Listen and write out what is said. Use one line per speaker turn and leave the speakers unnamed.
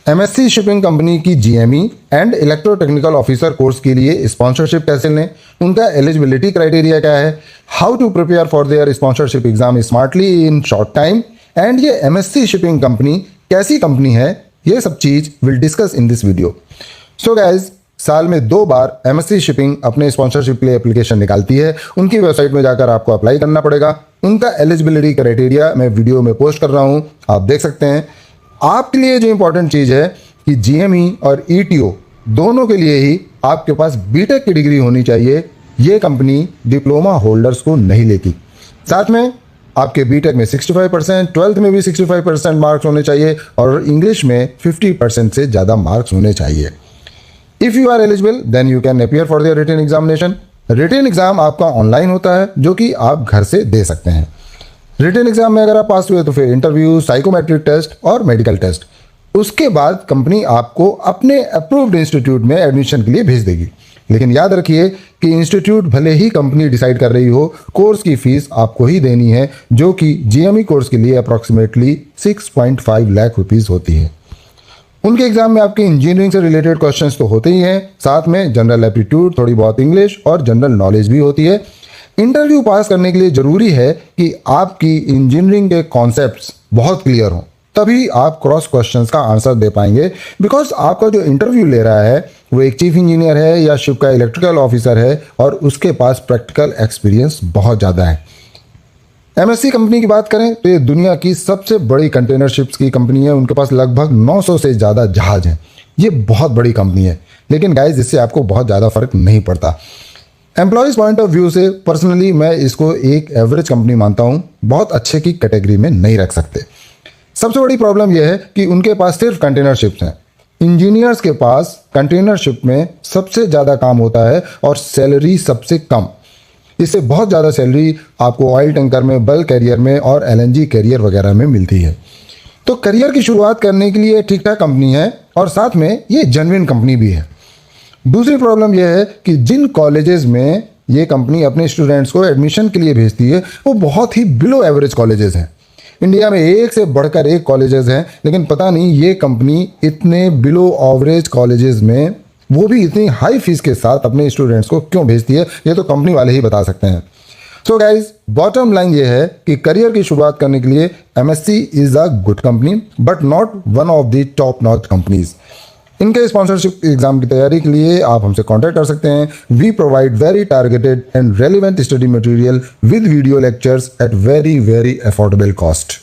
MSc shipping company की GME and electrotechnical officer course के लिए स्पॉन्सरशिप कैसे लें, उनका एलिजिबिलिटी क्राइटेरिया क्या है, how to prepare for their sponsorship exam smartly in short time, and ये एमएससी शिपिंग कंपनी कैसी कंपनी है, ये सब चीज will discuss in this video. So guys, साल में 2 बार एमएससी शिपिंग अपने स्पॉन्सरशिप के लिए एप्लीकेशन निकालती है। उनकी वेबसाइट में जाकर आपको अप्लाई करना पड़ेगा। उनका एलिजिबिलिटी क्राइटेरिया मैं वीडियो में पोस्ट कर रहा हूं, आप देख सकते हैं। आपके लिए जो इंपॉर्टेंट चीज़ है कि जीएमई और ईटीओ दोनों के लिए ही आपके पास बीटेक की डिग्री होनी चाहिए। ये कंपनी डिप्लोमा होल्डर्स को नहीं लेती। साथ में आपके बीटेक में 65%, 12th में भी 65% मार्क्स होने चाहिए और इंग्लिश में 50% से ज़्यादा मार्क्स होने चाहिए। If you are eligible then you can appear for the written examination. Written exam आपका ऑनलाइन होता है जो कि आप घर से दे सकते हैं। रिटन एग्जाम में अगर आप पास हुए तो फिर इंटरव्यू, साइकोमेट्रिक टेस्ट और मेडिकल टेस्ट। उसके बाद कंपनी आपको अपने अप्रूव्ड इंस्टीट्यूट में एडमिशन के लिए भेज देगी। लेकिन याद रखिए कि इंस्टीट्यूट भले ही कंपनी डिसाइड कर रही हो, कोर्स की फीस आपको ही देनी है, जो कि जीएमई कोर्स के लिए अप्रॉक्सीमेटली 6.5 लाख रुपीज़ होती है। उनके एग्जाम में आपके इंजीनियरिंग से रिलेटेड क्वेश्चंस तो होते ही हैं, साथ में जनरल एप्टीट्यूड, थोड़ी बहुत इंग्लिश और जनरल नॉलेज भी होती है। इंटरव्यू पास करने के लिए ज़रूरी है कि आपकी इंजीनियरिंग के कॉन्सेप्ट्स बहुत क्लियर हों, तभी आप क्रॉस क्वेश्चंस का आंसर दे पाएंगे। बिकॉज आपका जो इंटरव्यू ले रहा है वो एक चीफ इंजीनियर है या शिप का इलेक्ट्रिकल ऑफिसर है और उसके पास प्रैक्टिकल एक्सपीरियंस बहुत ज़्यादा है। एमएससी कंपनी की बात करें तो ये दुनिया की सबसे बड़ी कंटेनर शिप्स की कंपनी है। उनके पास लगभग 900 से ज़्यादा जहाज हैं। ये बहुत बड़ी कंपनी है, लेकिन गाइज इससे आपको बहुत ज़्यादा फर्क नहीं पड़ता। एम्प्लॉयज़ पॉइंट ऑफ व्यू से पर्सनली मैं इसको एक एवरेज कंपनी मानता हूँ, बहुत अच्छे की कैटेगरी में नहीं रख सकते। सबसे बड़ी प्रॉब्लम यह है कि उनके पास सिर्फ कंटेनर शिप्स हैं। इंजीनियर्स के पास कंटेनर शिप में सबसे ज़्यादा काम होता है और सैलरी सबसे कम। इससे बहुत ज़्यादा सैलरी आपको ऑयल टैंकर में, बल्क कैरियर में और एलएनजी कैरियर वगैरह में मिलती है। तो करियर की शुरुआत करने के लिए ठीक ठाक कंपनी है और साथ में ये जेन्युइन कंपनी भी है। दूसरी प्रॉब्लम यह है कि जिन कॉलेजेस में ये कंपनी अपने स्टूडेंट्स को एडमिशन के लिए भेजती है वो बहुत ही बिलो एवरेज कॉलेजेस हैं। इंडिया में एक से बढ़कर एक कॉलेजेस हैं, लेकिन पता नहीं ये कंपनी इतने बिलो एवरेज कॉलेजेस में वो भी इतनी हाई फीस के साथ अपने स्टूडेंट्स को क्यों भेजती है, ये तो कंपनी वाले ही बता सकते हैं। सो गाइज, बॉटम लाइन ये है कि करियर की शुरुआत करने के लिए MSc is a good company but not one of the top notch companies. इनके स्पॉन्सरशिप एग्जाम की तैयारी के लिए आप हमसे कांटेक्ट कर सकते हैं। We provide very targeted and relevant study material with video lectures at very affordable cost.